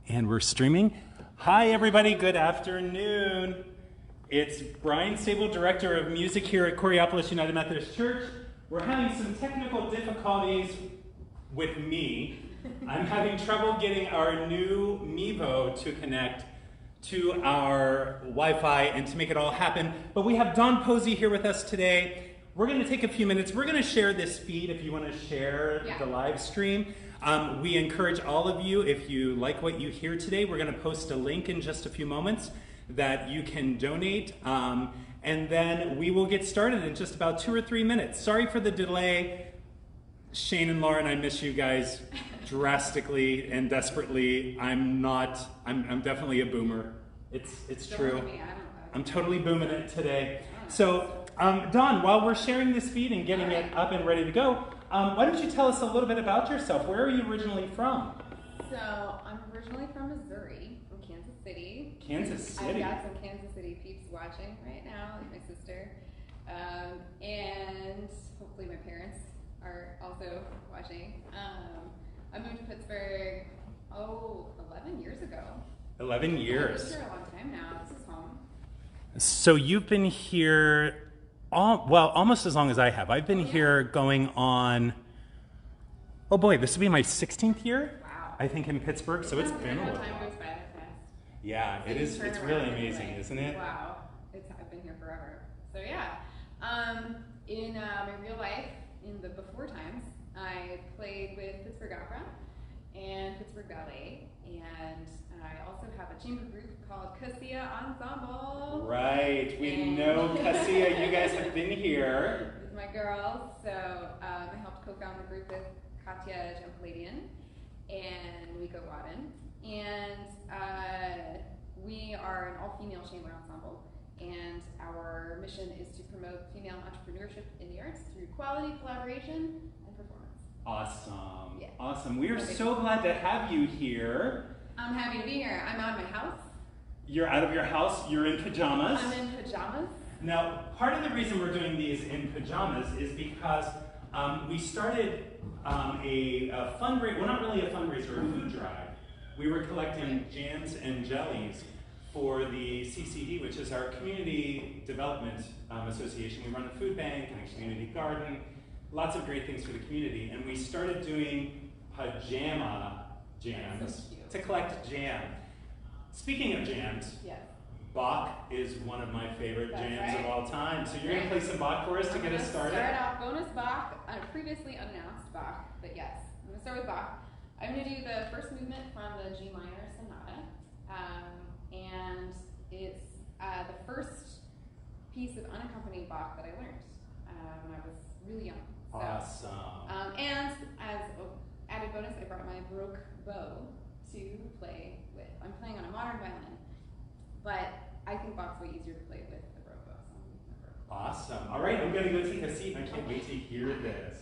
And we're streaming. Hi, everybody. Good afternoon. It's Bryan Sable, Director of Music here at Coraopolis United Methodist Church. We're having some technical difficulties with me. I'm having trouble getting our new Mevo to connect to our Wi-Fi and to make it all happen. But we have Don Posey here with us today. We're going to take a few minutes. We're going to share this feed if you want to share the live stream. We encourage all of you, if you like what you hear today, we're going to post a link in just a few moments that you can donate. And then we will get started in just about 2 or 3 minutes. Sorry for the delay. Shane and Lauren, I miss you guys drastically and desperately. I'm definitely a boomer. It's true. I'm totally booming it today. So, Don, while we're sharing this feed and getting it up and ready to go, why don't you tell us a little bit about yourself? Where are you originally from? So, I'm originally from Missouri, from Kansas City. Kansas City? I've got some Kansas City peeps watching right now, like my sister. And hopefully my parents are also watching. I moved to Pittsburgh, 11 years ago. 11 years. I've been here a long time now. This is home. So you've been here almost as long as I have. I've been here going on, oh boy, this will be my 16th year, I think, in Pittsburgh, so it's been a while. Time goes by that fast. Yeah, it is. It's really amazing, isn't it? Wow, I've been here forever. So yeah, in my real life, in the before times, I played with Pittsburgh Opera and Pittsburgh Ballet, and I also have a chamber group called Cassia Ensemble. Right, we know Cassia. You guys have been here. With my girls, so I helped co-found the group with Katya Jampaladian and Miko Wadden, and we are an all-female chamber ensemble, and our mission is to promote female entrepreneurship in the arts through quality, collaboration, and performance. Awesome. Yeah. Awesome. We are so glad to have you here. I'm happy to be here. I'm out of my house. You're out of your house. You're in pajamas. I'm in pajamas. Now, part of the reason we're doing these in pajamas is because we started a fundraiser, well, not really a fundraiser, a food drive. We were collecting jams and jellies for the CCD, which is our Community Development Association. We run a food bank and a community garden, lots of great things for the community. And we started doing pajama jams to collect jam. Speaking of jams, Bach is one of my favorite jams of all time. So you're going to play some Bach for us to get us started? Start off bonus Bach, previously unannounced Bach, but yes, I'm going to start with Bach. I'm going to do the first movement from the G minor sonata, and it's the first piece of unaccompanied Bach that I learned when I was really young. So, awesome. And as added bonus, I brought my Baroque bow to play with. I'm playing on a modern violin, but I think Bach's way easier to play with the Baroque bow. So awesome. All right, I'm going to go take a seat, and I can't wait to hear this.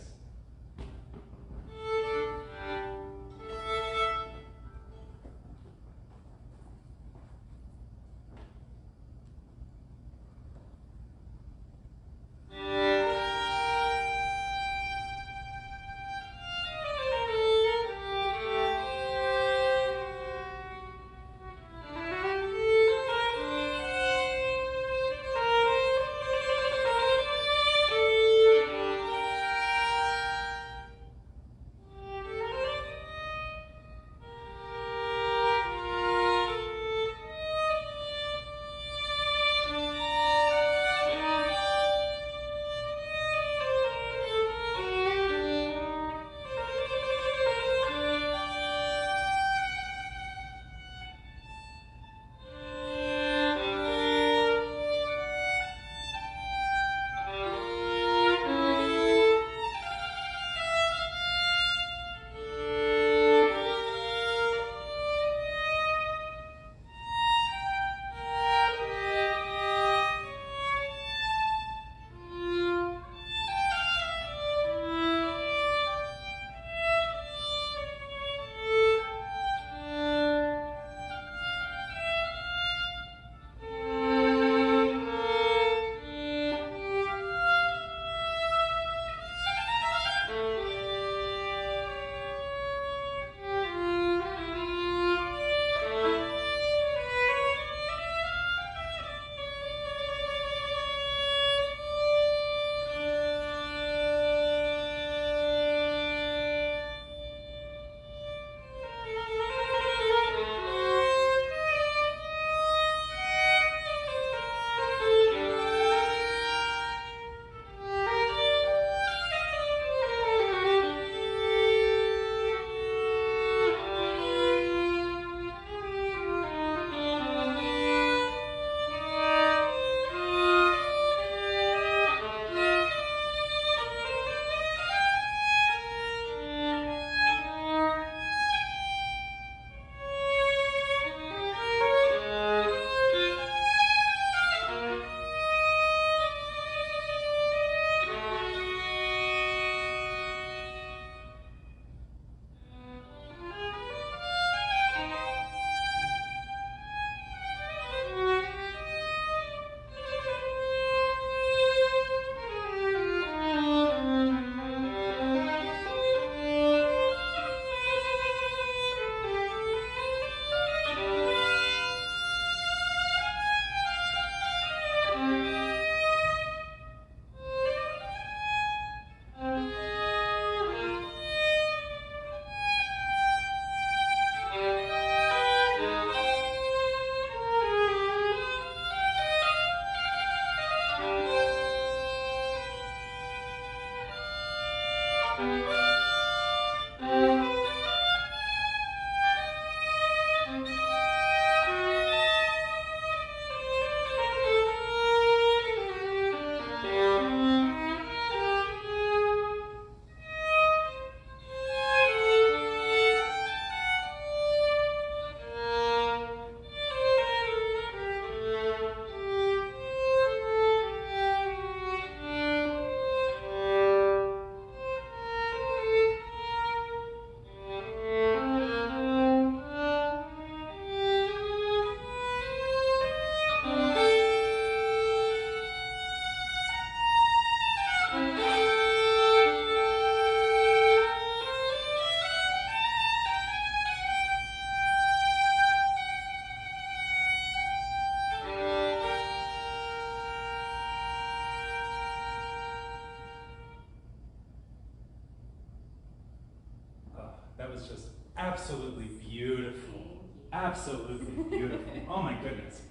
absolutely beautiful. Absolutely beautiful. Oh my goodness.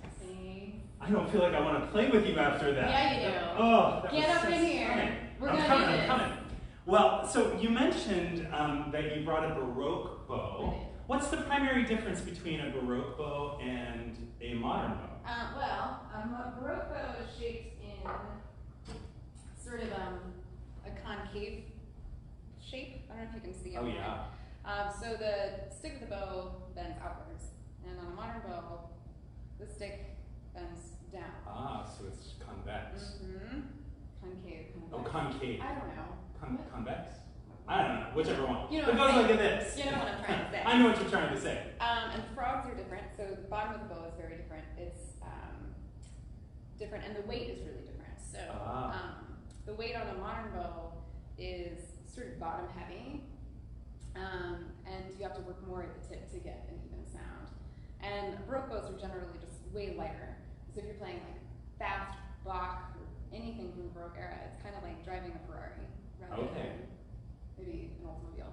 I don't feel like I want to play with you after that. Yeah, you do. That Get was up so in here. stunning. We're I'm gonna coming, do I'm this. coming. Well, so you mentioned that you brought a Baroque bow. What's the primary difference between a Baroque bow and a modern bow? A Baroque bow is shaped in sort of a concave shape. I don't know if you can see it. Oh, yeah. So the stick of the bow bends outwards, and on a modern bow, the stick bends down. Ah, so it's convex. Mm-hmm. Concave. Oh, concave. I don't know. Convex? I don't know, whichever one. You know it what goes I'm like saying. this. You know what I'm trying to say. I know what you're trying to say. And frogs are different, so the bottom of the bow is very different. It's different, and the weight is really different. So the weight on a modern bow is sort of bottom heavy, and you have to work more at the tip to get an even sound. And Baroque bows are generally just way lighter. So if you're playing like fast Bach or anything from the Baroque era, it's kind of like driving a Ferrari rather than maybe an Oldsmobile.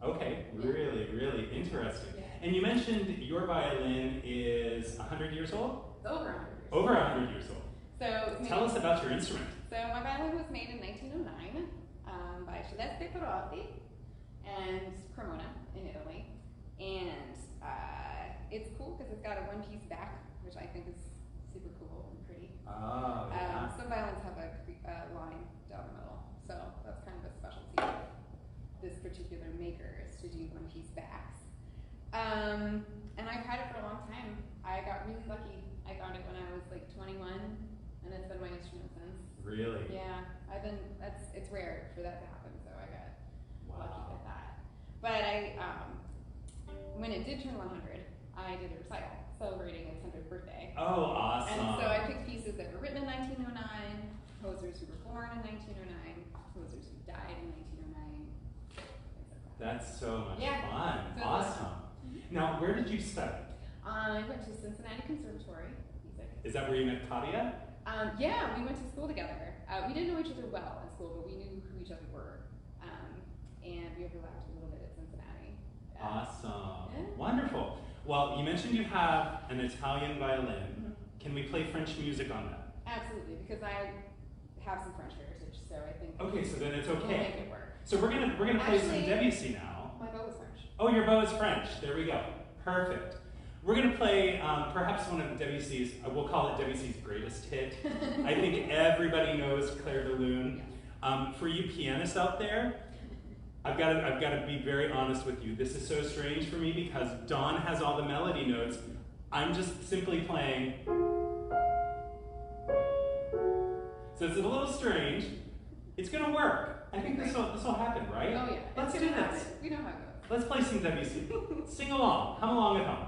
Okay, Yeah. really, really interesting. Yeah. And you mentioned your violin is 100 years old? It's over 100 years. Over 100 years old. So Tell us about your instrument. So my violin was made in 1909 by Coraopolis and Cremona in Italy, and it's cool because it's got a one-piece back, which I think is super cool and pretty. Oh, yeah. Some violins have a line down the middle, so that's kind of a specialty of this particular maker is to do one-piece backs. And I've had it for a long time. I got really lucky. I got it when I was like 21, and it's been my instrument since. Really? Yeah, it's rare for that to happen, so I got lucky with that. But when it did turn 100, I did a recital celebrating its 100th birthday. Oh, awesome. And so I picked pieces that were written in 1909, composers who were born in 1909, composers who died in 1909. That's so much fun. So Awesome. Now, where did you study? I went to Cincinnati Conservatory Music. Is that where you met Katia? Yeah, we went to school together. We didn't know each other well in school, but we knew who each other were. And we overlapped a little bit at Cincinnati. Awesome. Yeah. Wonderful. Well, you mentioned you have an Italian violin. Mm-hmm. Can we play French music on that? Absolutely, because I have some French heritage, so I think Okay, so then it's we'll okay. make it work. So we're gonna play some Actually, Debussy now. My bow is French. Oh, your bow is French. There we go. Perfect. We're going to play perhaps one of Debussy's, we'll call it Debussy's greatest hit. I think everybody knows Clair de Lune. For you pianists out there, I've got to be very honest with you. This is so strange for me because Dawn has all the melody notes. I'm just simply playing. So it's a little strange. It's going to work. I think this will happen, right? Oh yeah. Let's It's do gonna this. happen. We know how it goes. Let's play some Debussy. Sing along. Hum along at home.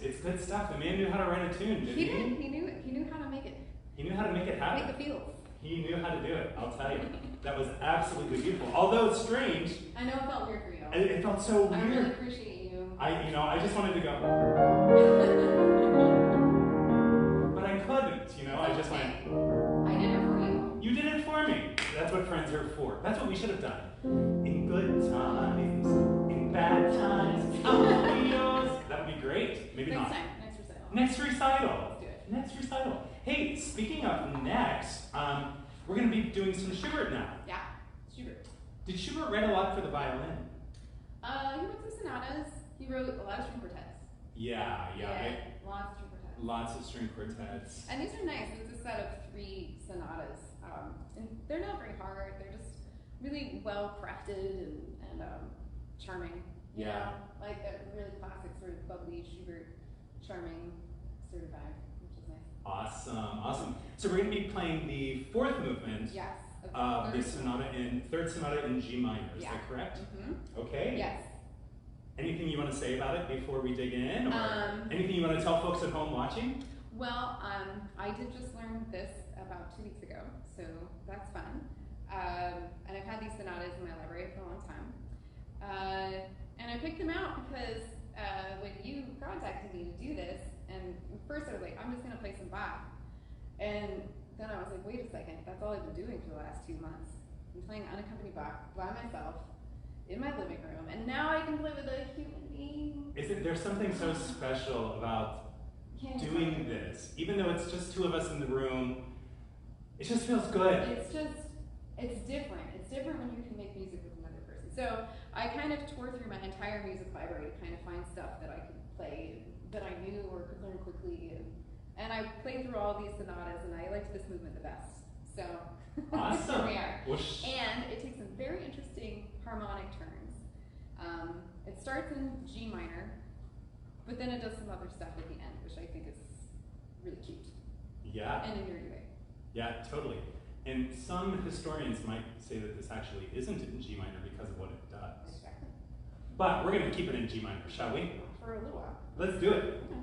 it's good stuff. The man knew how to write a tune, didn't he? He did. He knew how to make it. He knew how to make it happen. Make the feels. He knew how to do it, I'll tell you. That was absolutely beautiful. Although it's strange. I know it felt weird for you. It felt so weird. I really appreciate you. I just wanted to go. But I couldn't, I just went. I did it for you. You did it for me. That's what friends are for. That's what we should have done. In good times, in bad times, I'll be yours. That would be great. Maybe Next not. time. Next recital. Next recital. Let's do it. Next recital. Hey, speaking of next, we're going to be doing some Schubert now. Yeah, Schubert. Did Schubert write a lot for the violin? He wrote some sonatas. He wrote a lot of string quartets. Yeah. Lots of string quartets. Lots of string quartets. And these are nice. It's a set of 3 sonatas. And they're not very hard. They're just really well crafted and charming. You know? Like that really classic sort of bubbly Schubert, charming sort of vibe, which is nice. Awesome. So we're going to be playing the 4th movement Yes. of the third sonata in G minor. Is that correct? Mm-hmm. Okay. Yes. Anything you want to say about it before we dig in, or anything you want to tell folks at home watching? Well, I did just learn this about 2 weeks ago, so that's fun. And I've had these sonatas in my library for a long time. And I picked them out because when you contacted me to do this, and first I was like, I'm just going to play some Bach. And then I was like, wait a second, that's all I've been doing for the last 2 months. I'm playing unaccompanied Bach by myself in my living room, and now I can play with a human being. There's something so special about doing this, even though it's just 2 of us in the room. It just feels good. It's different. It's different when you can make music with another person. So I kind of tore through my entire music library to kind of find stuff that I could play that I knew or could learn quickly, and I played through all these sonatas, and I liked this movement the best. So awesome. Here we are. Whoosh. And it takes some very interesting harmonic turns. It starts in G minor, but then it does some other stuff at the end, which I think is really cute. Yeah. In a nerdy way. Yeah, totally. And some historians might say that this actually isn't in G minor because of what it does. Exactly. But we're going to keep it in G minor, shall we? For a little while. Let's do it. Okay.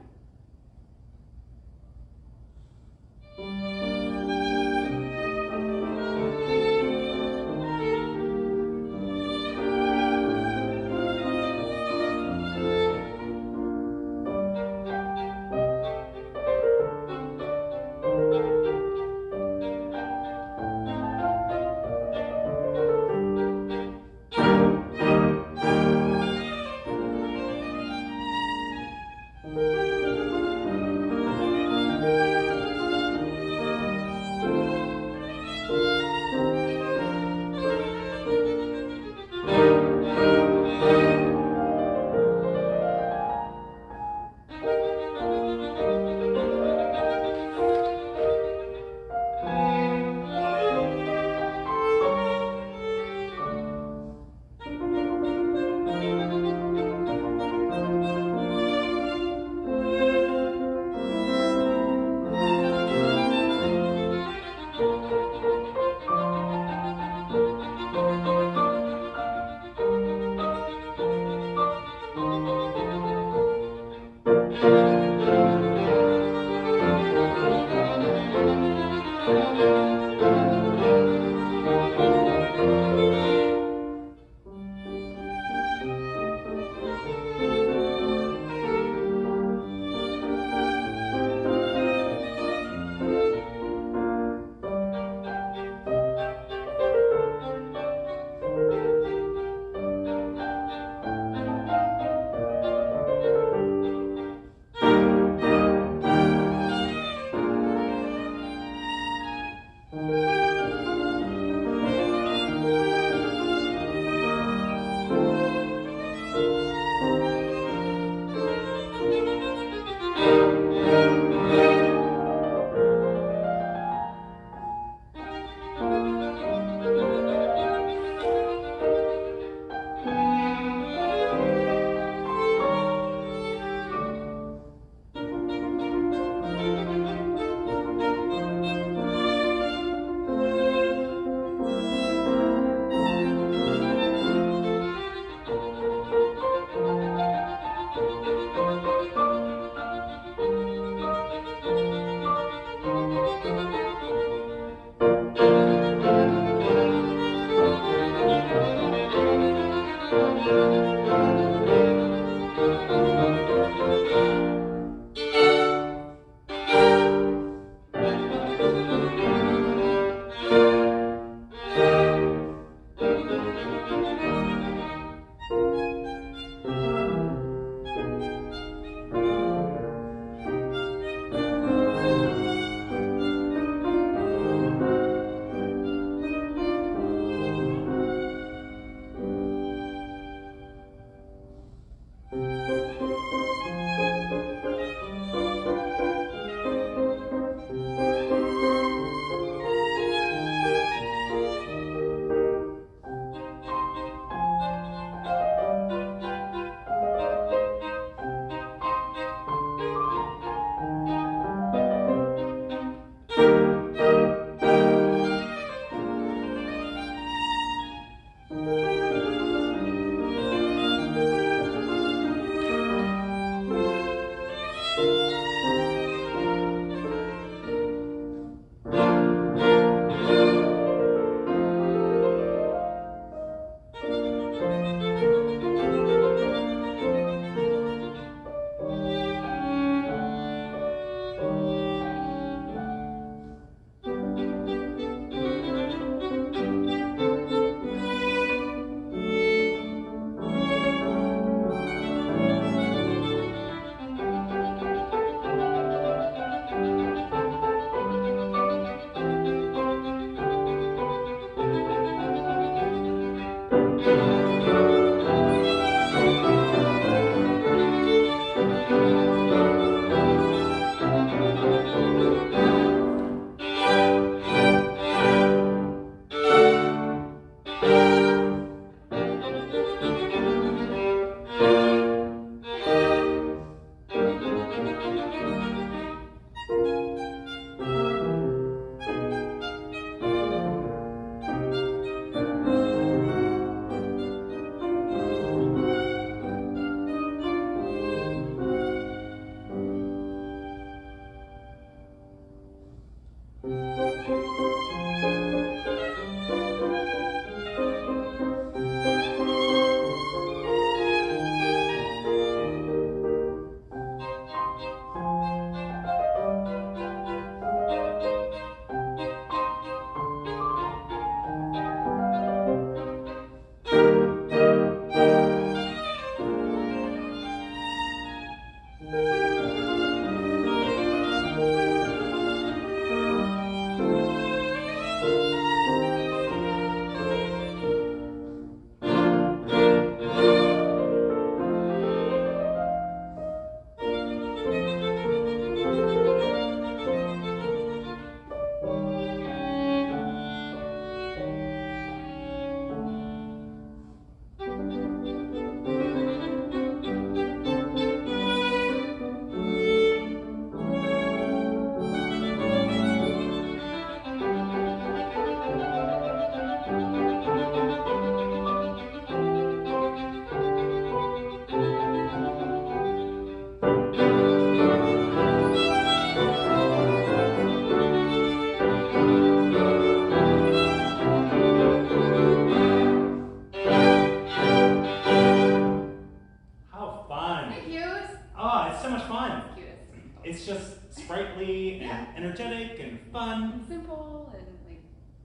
sprightly and energetic and fun. And simple and like.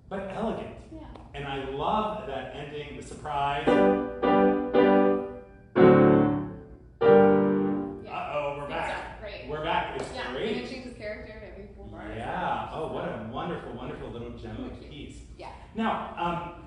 But elegant. Yeah. And I love that ending, the surprise. Uh-oh, we're back. Great. We're back. It's great. And it changes character every 4 bars. Yeah. Oh, what a wonderful, wonderful little gem of a piece. Yeah. Now,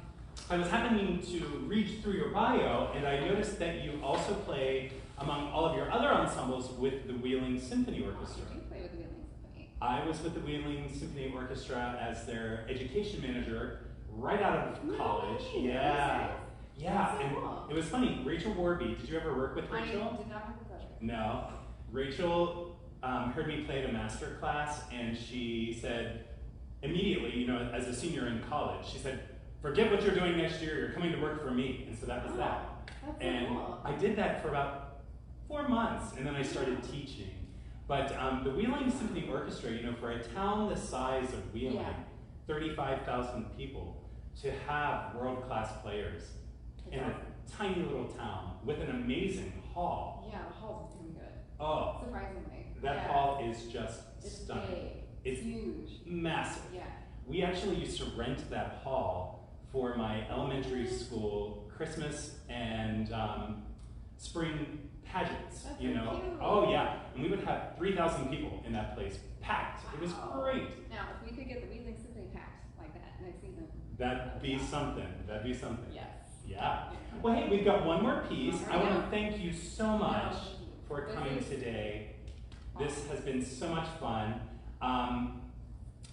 I was happening to read through your bio, and I noticed that you also play among all of your other ensembles with the Wheeling Symphony Orchestra. You do play with the Wheeling Symphony. I was with the Wheeling Symphony Orchestra as their education manager right out of college. Yeah. Nice. Yeah, so and cool. it was funny. Rachel Warby, did you ever work with Rachel? I did not have the pleasure. No. Rachel heard me play at a master class, and she said immediately, you know, as a senior in college, she said, "Forget what you're doing next year, you're coming to work for me." And so that was that. That's And so cool. I did that for about 4 months, and then I started teaching. But the Wheeling Symphony Orchestra, you know, for a town the size of Wheeling, Yeah. 35,000 people, to have world-class players in a tiny little town with an amazing hall. Yeah, the hall's doing good. Oh, Surprisingly. that hall is just It's stunning. big. It's huge. Massive. Yeah. We actually used to rent that hall for my elementary school Christmas and spring pageants. That's you so know? cute. Oh yeah, and we would have 3,000 people in that place, packed. It was Wow. great. Now, if we could get the Wheeling Symphony packed like that next season. That'd be something. That'd be something. Yes. Yeah. Well, hey, we've got one more piece. There I we want go. to thank you so much No, for this coming is today. This awesome. has been so much fun.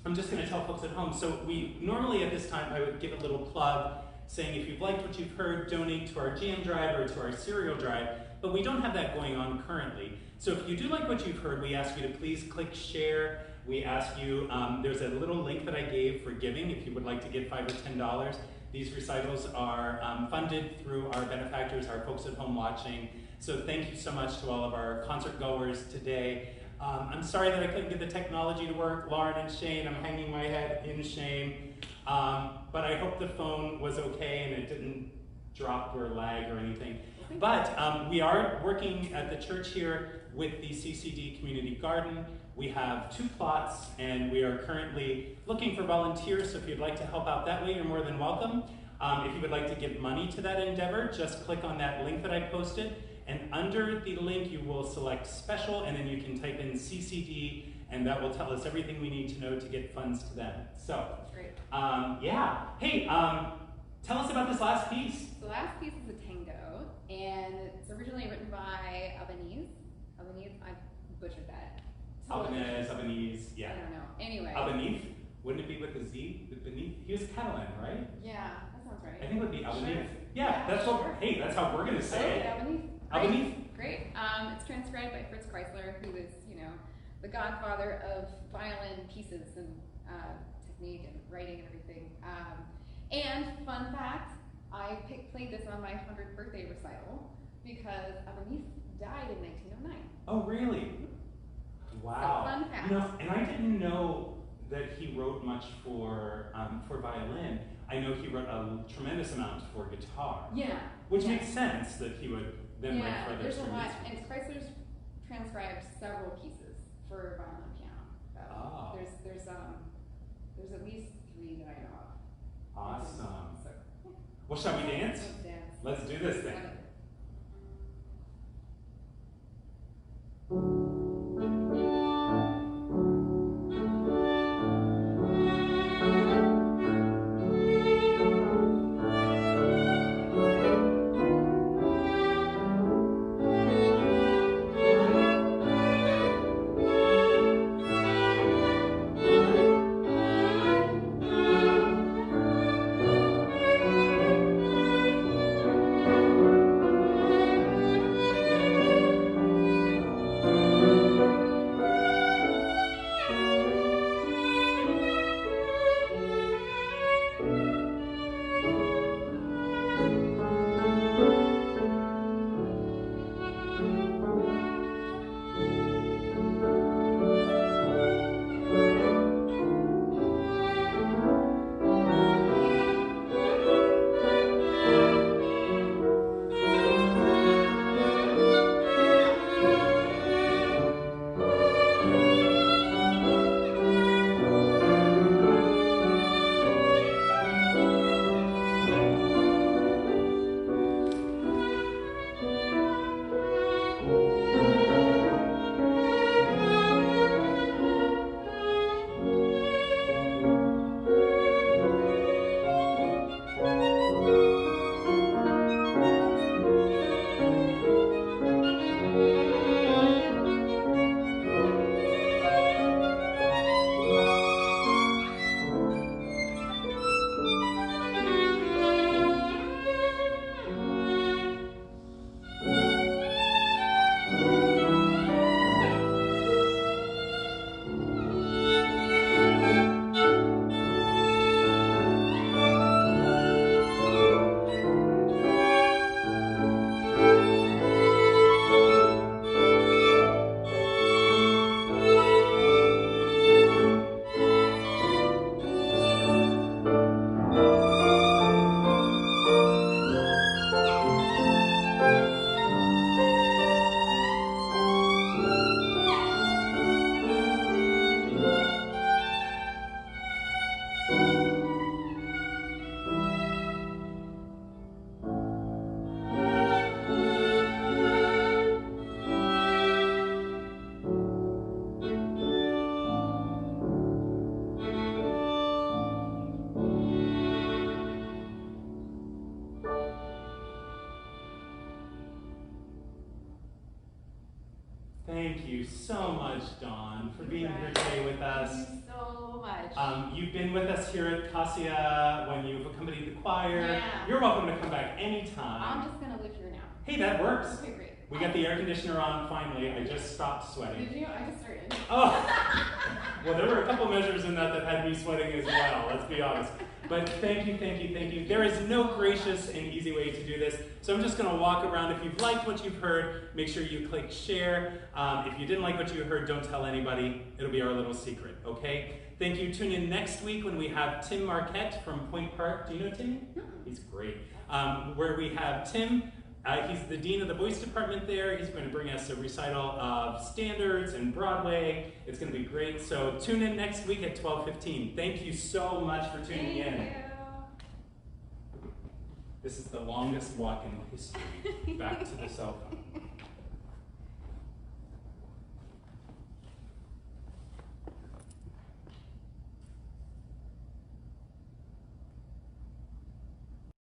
I'm just going to tell folks at home. So we normally at this time I would give a little plug saying if you've liked what you've heard, donate to our jam drive or to our cereal drive. But we don't have that going on currently. So if you do like what you've heard, we ask you to please click share. We ask you, there's a little link that I gave for giving if you would like to give $5 or $10. These recitals are funded through our benefactors, our folks at home watching. So thank you so much to all of our concert goers today. I'm sorry that I couldn't get the technology to work. Lauren and Shane, I'm hanging my head in shame. But I hope the phone was okay and it didn't drop or lag or anything. But we are working at the church here with the CCD Community Garden. We have 2 plots and we are currently looking for volunteers, so if you'd like to help out that way, you're more than welcome. If you would like to give money to that endeavor, just click on that link that I posted, and under the link you will select special, and then you can type in CCD, and that will tell us everything we need to know to get funds to them. So, Great. yeah. Hey, tell us about this last piece. The last piece is a tango, and it's originally written by Albeniz. Albeniz, I butchered that. Albeniz, yeah. I don't know. Anyway. Albeniz? Wouldn't it be with a Z? Beneath? He was Catalan, right? Yeah, that sounds right. I think it would be Albeniz. Sure. Yeah, that's what. Sure. Hey, that's how we're gonna say it. Albeniz. Albeniz. Great. It's transcribed by Fritz Kreisler, who is, you know, the godfather of violin pieces and technique and writing and everything. And fun fact, I played this on my 100th birthday recital because Albeniz died in 1909. Oh, really? Wow. So fun fact. You know, and I didn't know that he wrote much for violin. I know he wrote a tremendous amount for guitar. Yeah. Which makes sense that he would then write for there's those a lot, instruments. and Kreisler's transcribed several pieces for violin and piano. There's at least 3 that I know of. Awesome. So, Well, shall we dance? let's dance. Let's do this thing. Thank you so much, Dawn, for being here today with us. Thank you so much. You've been with us here at Cassia when you've accompanied the choir. Yeah. You're welcome to come back anytime. I'm just going to live here now. Hey, that works. Okay, great. We got the air conditioner on finally. I just stopped sweating. Did you? I just started. Oh, well, there were a couple measures in that had me sweating as well, let's be honest. But thank you, thank you, thank you. There is no gracious and easy way to do this, so I'm just going to walk around. If you've liked what you've heard, make sure you click share. If you didn't like what you heard, don't tell anybody. It'll be our little secret, okay? Thank you. Tune in next week when we have Tim Marquette from Point Park. Do you know Tim? No. He's great. Where we have Tim. He's the dean of the voice department there. He's going to bring us a recital of standards and Broadway. It's going to be great. So tune in next week at 12:15. Thank you so much for tuning in. Thank you. This is the longest walk in history back to the cell phone.